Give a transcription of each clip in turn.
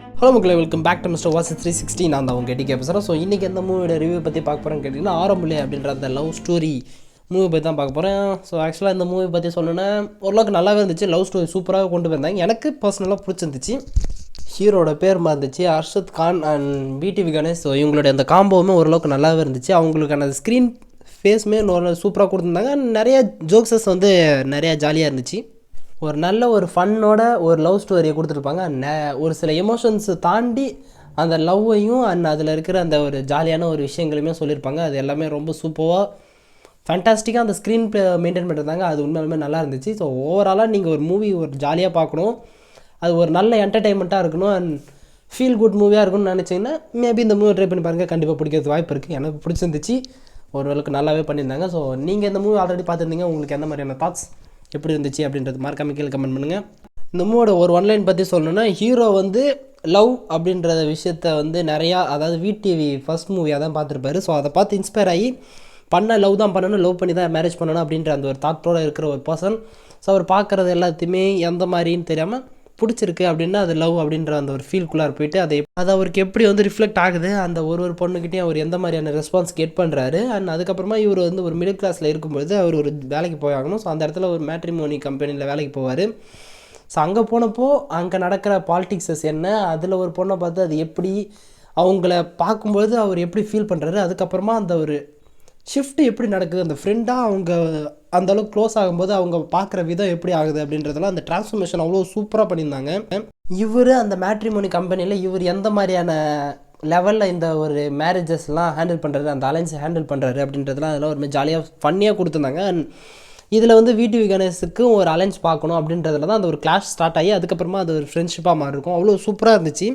Hello மக்களே, welcome back to mister வாஸ் 360. நான் தான் உங்கள் எடிக்கே பேசுகிறேன். ஸோ இன்றைக்கி எந்த மூவியோட ரிவ்யூ பற்றி பார்க்க போகிறேன்னு கேட்டிங்கன்னா, ஆரம்பலே அப்படின்ற அந்த லவ் ஸ்டோரி மூவி பற்றி தான் பார்க்க போகிறேன். ஸோ ஆக்சுவலாக இந்த மூவி பற்றி சொல்லணுன்னா ஓரளவுக்கு நல்லாவே இருந்துச்சு. லவ் ஸ்டோரி சூப்பராக கொண்டு போயிருந்தாங்க. எனக்கு பர்சனலாக பிடிச்சிருந்துச்சு. ஹீரோட பேர் இருந்துச்சு Arshad Khan and PTV Ganesh. So இவங்களுடைய அந்த காம்போவுமே ஓரளவுக்கு நல்லாவே இருந்துச்சு. அவங்களுக்கான ஸ்க்ரீன் ஃபேஸுமே சூப்பராக கொடுத்துருந்தாங்க. நிறைய ஜோக்ஸஸ் நிறையா ஜாலியாக இருந்துச்சு. ஒரு நல்ல ஒரு ஃபன்னோட ஒரு லவ் ஸ்டோரியை கொடுத்துருப்பாங்க. ஒரு சில எமோஷன்ஸை தாண்டி அந்த லவ்வையும் அதில் இருக்கிற அந்த ஒரு ஜாலியான ஒரு விஷயங்களையுமே சொல்லியிருப்பாங்க. அது எல்லாமே ரொம்ப சூப்பராக ஃபேண்டாஸ்டிக்காக அந்த ஸ்க்ரீன் ப்ளே மெயின்டைன் பண்ணியிருந்தாங்க. அது உண்மையாலுமே நல்லா இருந்துச்சு. ஸோ ஓவராலாக நீங்கள் ஒரு மூவி ஒரு ஜாலியாக பார்க்கணும், அது ஒரு நல்ல என்டர்டெயின்மெண்ட்டாக இருக்கணும் அண்ட் ஃபீல் குட் மூவியாக இருக்கும்னு நினச்சிங்கன்னா மேபி இந்த மூவி ட்ரை பண்ணி பாருங்கள். கண்டிப்பாக பிடிக்கிறது வாய்ப்பு இருக்குது. எனக்கு பிடிச்சிருந்துச்சு, ஓரளவுக்கு நல்லாவே பண்ணியிருந்தாங்க. ஸோ நீங்கள் இந்த மூவி ஆல்ரெடி பார்த்துருந்தீங்க, உங்களுக்கு எந்த மாதிரியான தாட்ஸ் எப்படி இருந்துச்சு அப்படின்றது மறக்காம கீழே கமெண்ட் பண்ணுங்கள். இந்த மூவோட ஒரு ஒன்லைன் பற்றி சொல்லணும்னா, ஹீரோ லவ் அப்படின்ற விஷயத்த நிறையா, அதாவது விடிவி ஃபர்ஸ்ட் மூவியாக தான் பார்த்துருப்பாரு. ஸோ அதை பார்த்து இன்ஸ்பயர் ஆகி லவ் தான் பண்ணணும், லவ் பண்ணி தான் மேரேஜ் பண்ணணும் அப்படின்ற அந்த ஒரு தாட்டோடு இருக்கிற ஒரு பர்சன். ஸோ அவர் பார்க்குறது எல்லாத்தையுமே எந்த மாதிரின்னு தெரியாமல் பிடிச்சிருக்கு அப்படின்னா அது லவ் அப்படின்ற அந்த ஒரு ஃபீல்குள்ளார போயிட்டு அது அவருக்கு எப்படி ரிஃப்ளெக்ட் ஆகுது, அந்த ஒரு பொண்ணுக்கிட்டே அவர் எந்த மாதிரியான ரெஸ்பான்ஸ் கெட் பண்ணுறாரு. அண்ட் அதுக்கப்புறமா இவர் ஒரு மிடில் கிளாஸில் இருக்கும்போது அவர் ஒரு வேலைக்கு போய் ஆகணும். ஸோ அந்த இடத்துல ஒரு மேட்ரிமோனி கம்பெனியில் வேலைக்கு போவார். ஸோ அங்கே போனப்போ அங்கே நடக்கிற பாலிட்டிக்ஸஸ் என்ன, அதில் ஒரு பொண்ணை பார்த்து அது எப்படி அவங்கள பார்க்கும்போது அவர் எப்படி ஃபீல் பண்ணுறாரு, அதுக்கப்புறமா அந்த ஒரு ஷிஃப்ட்டு எப்படி நடக்குது, அந்த ஃப்ரெண்டாக அவங்க அந்தளவுக்கு க்ளோஸ் ஆகும்போது அவங்க பார்க்குற விதம் எப்படி ஆகுது அப்படின்றதெல்லாம் அந்த டிரான்ஸ்ஃபர்மேஷன் அவ்வளோ சூப்பராக பண்ணியிருந்தாங்க. இவர் அந்த மேட்ரிமோனி கம்பெனியில் இவர் எந்த மாதிரியான லெவலில் இந்த ஒரு மேரேஜஸ்லாம் ஹேண்டில் பண்ணுறாரு, அந்த அலைன்ஸை ஹேண்டில் பண்ணுறாரு அப்படின்றதுலாம் அதெல்லாம் ஒரு மாதிரி ஜாலியாக ஃபன்னியாக கொடுத்துருந்தாங்க. அண்ட் இதில் விடிவி கணேஷுக்கும் ஒரு அலைன்ஸ் பார்க்கணும் அப்படின்றதுல தான் அந்த ஒரு கிளாஷ் ஸ்டார்ட் ஆகி அதுக்கப்புறமா அது ஒரு ஃப்ரெண்ட்ஷிப்பாக மாறி இருக்கும். அவ்வளோ சூப்பராக இருந்துச்சு.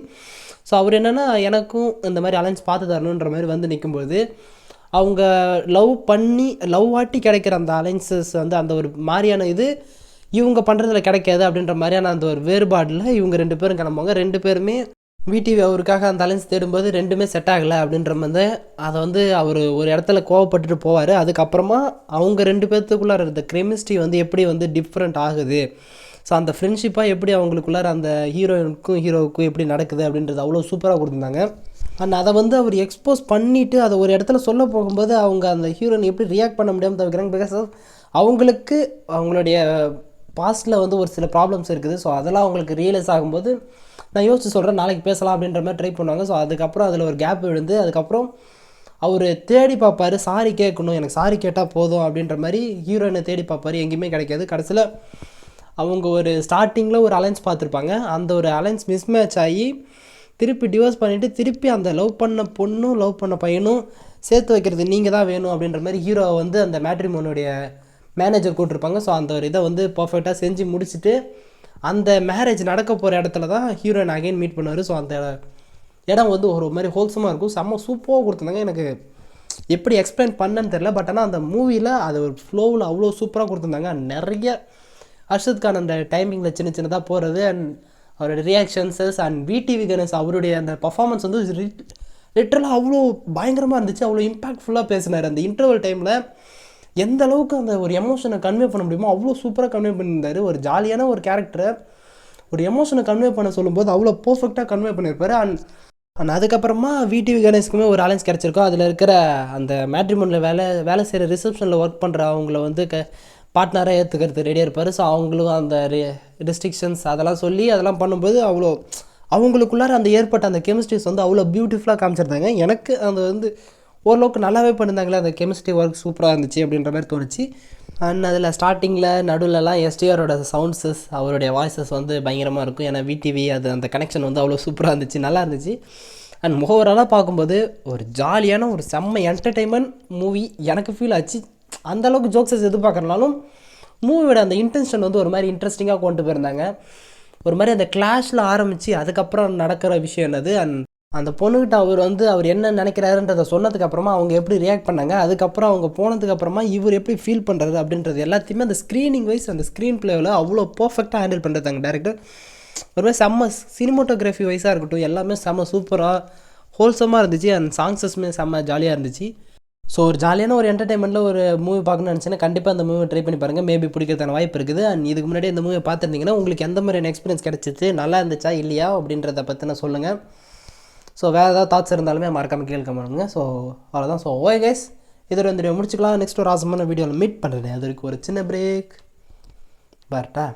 ஸோ அவர் என்னென்னா எனக்கும் இந்த மாதிரி அலைன்ஸ் பார்த்து தரணுன்ற மாதிரி நிற்கும்போது அவங்க லவ் வாட்டி கிடைக்கிற அந்த அலைன்சஸ் அந்த ஒரு மாதிரியான இது இவங்க பண்ணுறதுல கிடைக்காது அப்படின்ற மாதிரியான அந்த ஒரு வேறுபாடில் இவங்க 2 பேரும் கிளம்புவாங்க. 2 பேருமே விடிவி அவருக்காக அந்த அலைன்ஸ் தேடும்போது 2மே செட் ஆகலை அப்படின்ற மாதிரி அதை அவர் ஒரு இடத்துல கோவப்பட்டுட்டு போவார். அதுக்கப்புறமா அவங்க 2 பேர்த்துக்குள்ளார இருந்த கெமிஸ்ட்ரி எப்படி டிஃப்ரெண்ட் ஆகுது, ஸோ அந்த ஃப்ரெண்ட்ஷிப்பாக எப்படி அவங்களுக்குள்ளார அந்த ஹீரோவுக்கும் எப்படி நடக்குது அப்படின்றது அவ்வளோ சூப்பராக கொடுத்துருந்தாங்க. அண்ட் அதை அவர் எக்ஸ்போஸ் பண்ணிவிட்டு அதை ஒரு இடத்துல சொல்ல போகும்போது அவங்க அந்த ஹீரோயின் எப்படி ரியாக்ட் பண்ண முடியாமல் தவிர்க்கிறாங்க. பிகாஸ் அவங்களுக்கு அவங்களுடைய பாஸ்ட்டில் ஒரு சில ப்ராப்ளம்ஸ் இருக்குது. ஸோ அதெல்லாம் அவங்களுக்கு ரியலைஸ் ஆகும்போது நான் யோசிச்சு சொல்கிறேன், நாளைக்கு பேசலாம் அப்படின்ற மாதிரி ட்ரை பண்ணுவாங்க. ஸோ அதுக்கப்புறம் அதில் ஒரு கேப் விழுந்து அதுக்கப்புறம் அவர் தேடி பார்ப்பார், சாரி கேட்கணும், எனக்கு சாரி கேட்டால் போதும் அப்படின்ற மாதிரி ஹீரோயினை தேடி பார்ப்பார், எங்கேயுமே கிடைக்காது. கடைசியில் அவங்க ஒரு ஸ்டார்டிங்கில் ஒரு அலைன்ஸ் பார்த்துருப்பாங்க, அந்த ஒரு அலைன்ஸ் மிஸ்மேட்ச் ஆகி திருப்பி டிவோர்ஸ் பண்ணிவிட்டு திருப்பி அந்த லவ் பண்ண பொண்ணும் லவ் பண்ண பையனும் சேர்த்து வைக்கிறது நீங்கள் தான் வேணும் அப்படின்ற மாதிரி ஹீரோ அந்த மேட்ரிமோனுடைய மேனேஜர் கூட்டிருப்பாங்க. ஸோ அந்த ஒரு இதை பர்ஃபெக்டாக செஞ்சு முடிச்சுட்டு அந்த மேரேஜ் நடக்க போகிற இடத்துல தான் ஹீரோயின் அகைன் மீட் பண்ணுவார். ஸோ அந்த இடம் ஒரு மாதிரி ஹோல்சமாக இருக்கும். செம்ம சூப்பராக கொடுத்துருந்தாங்க. எனக்கு எப்படி எக்ஸ்பிளைன் பண்ணேன்னு தெரில, பட் ஆனால் அந்த மூவியில் அது ஒரு ஃப்ளோவில் அவ்வளோ சூப்பராக கொடுத்துருந்தாங்க. நிறைய அர்ஷத் கான் அந்த டைமிங்கில் சின்னதாக போகிறது அண்ட் அவரோட ரியாக்ஷன்ஸஸ் அண்ட் விடிவி கணேஷ் அவருடைய அந்த பர்ஃபார்மன்ஸ் லிட்டரலாக அவ்வளோ பயங்கரமாக இருந்துச்சு. அவ்வளோ இம்பாக்ட்ஃபுல்லாக பேசினார். அந்த இன்டர்வல் டைமில் எந்த அளவுக்கு அந்த ஒரு எமோஷனை கன்வே பண்ண முடியுமோ அவ்வளோ சூப்பராக கன்வே பண்ணியிருந்தார். ஒரு ஜாலியான ஒரு கேரக்டரை ஒரு எமோஷனை கன்வே பண்ண சொல்லும்போது அவ்வளோ பர்ஃபெக்டாக கன்வே பண்ணியிருப்பார். அண்ட் அதுக்கப்புறமா விடிவி கணேஷ்க்குமே ஒரு அலைன்ஸ் கிடச்சிருக்கோம். அதில் இருக்கிற அந்த மேட்ரிமோனியில் வேலை செய்கிற ரிசப்ஷனில் ஒர்க் பண்ணுற அவங்கள பார்ட்னராக ஏற்றுக்கிறது ரெடியாக இருப்பார். ஸோ அவங்களும் அந்த ரெஸ்ட்ரிக்ஷன்ஸ் அதெல்லாம் சொல்லி அதெல்லாம் பண்ணும்போது அவ்வளோ அவங்களுக்குள்ளார அந்த ஏற்பட்ட அந்த கெமிஸ்ட்ரிஸ் அவ்வளோ பியூட்டிஃபுல்லாக காமிச்சிருந்தாங்க. எனக்கு அந்த ஓரளவுக்கு நல்லாவே பண்ணியிருந்தாங்களே, அந்த கெமிஸ்ட்ரி ஒர்க் சூப்பராக இருந்துச்சு அப்படின்ற மாதிரி தோணுச்சு. அண்ட் அதில் ஸ்டார்டிங்கில் நடுவில்லாம் எஸ்டிஆரோட சவுண்ட்ஸஸ் அவருடைய வாய்ஸஸ் பயங்கரமாக இருக்கும். ஏன்னா விடிவி அந்த கனெக்ஷன் அவ்வளோ சூப்பராக இருந்துச்சு, நல்லா இருந்துச்சு. அண்ட் ஓவராலாக பார்க்கும்போது ஒரு ஜாலியான ஒரு செம்ம என்டர்டெயின்மெண்ட் மூவி எனக்கு ஃபீல் ஆச்சு. அந்தளவுக்கு ஜோக்ஸஸ் எதிர்பார்க்கறனாலும் மூவியோட அந்த இன்டென்ஷன் ஒரு மாதிரி இன்ட்ரெஸ்டிங்காக கொண்டு போயிருந்தாங்க. ஒரு மாதிரி அந்த கிளாஷில் ஆரம்பித்து அதுக்கப்புறம் நடக்கிற விஷயம் என்னது, அந்த பொண்ணுக்கிட்ட அவர் என்ன நினைக்கிறாருன்றதை சொன்னதுக்கப்புறமா அவங்க எப்படி ரியாக்ட் பண்ணாங்க, அதுக்கப்புறம் அவங்க போனதுக்கப்புறமா இவர் எப்படி ஃபீல் பண்ணுறாரு அப்படின்றது எல்லாத்தையுமே அந்த ஸ்க்ரீனிங் வைஸ் அந்த ஸ்க்ரீன் பிளேவில் அவ்வளோ பர்ஃபெக்டாக ஹேண்டில் பண்ணுறாங்க டேரக்டர். ஒரு மாதிரி செம்ம சினிமோட்டோகிராஃபி வைஸாக இருக்கட்டும் எல்லாமே செம்ம சூப்பராக ஹோல்சமாக இருந்துச்சு. அண்ட் சாங்ஸஸ்மே செம்ம ஜாலியாக இருந்துச்சு. ஸோ ஒரு ஜாலியான ஒரு என்டர்டைன்மெண்ட்டில் ஒரு மூவி பார்க்கணும்னு நினச்சின்னா கண்டிப்பாக அந்த மூவி ட்ரை பண்ணி பாருங்கள். மேபி பிடிக்கிறதுக்கான வாய்ப்பு இருக்குது. அண்ட் இதுக்கு முன்னாடி இந்த மூவி பார்த்துருந்தீங்கன்னா உங்களுக்கு எந்த மாதிரியான எக்ஸ்பீரியன்ஸ் கிடச்சிச்சு, நல்லா இருந்துச்சா இல்லையா அப்படின்றத பற்றின சொல்லுங்கள். ஸோ வேறு ஏதாவது தாட்ஸ் இருந்தாலுமே மறக்காமல் கேட்க மாட்டேங்க. ஸோ அவ்வளோதான். ஸோ ஓகே கைஸ், இதோட இந்த வீடியோ முடிச்சுக்கலாம். நெக்ஸ்ட் ஒரு ஆசமான வீடியோவில் மீட் பண்ணுறேன். அது வரைக்கும் ஒரு சின்ன பிரேக். வரட்டா?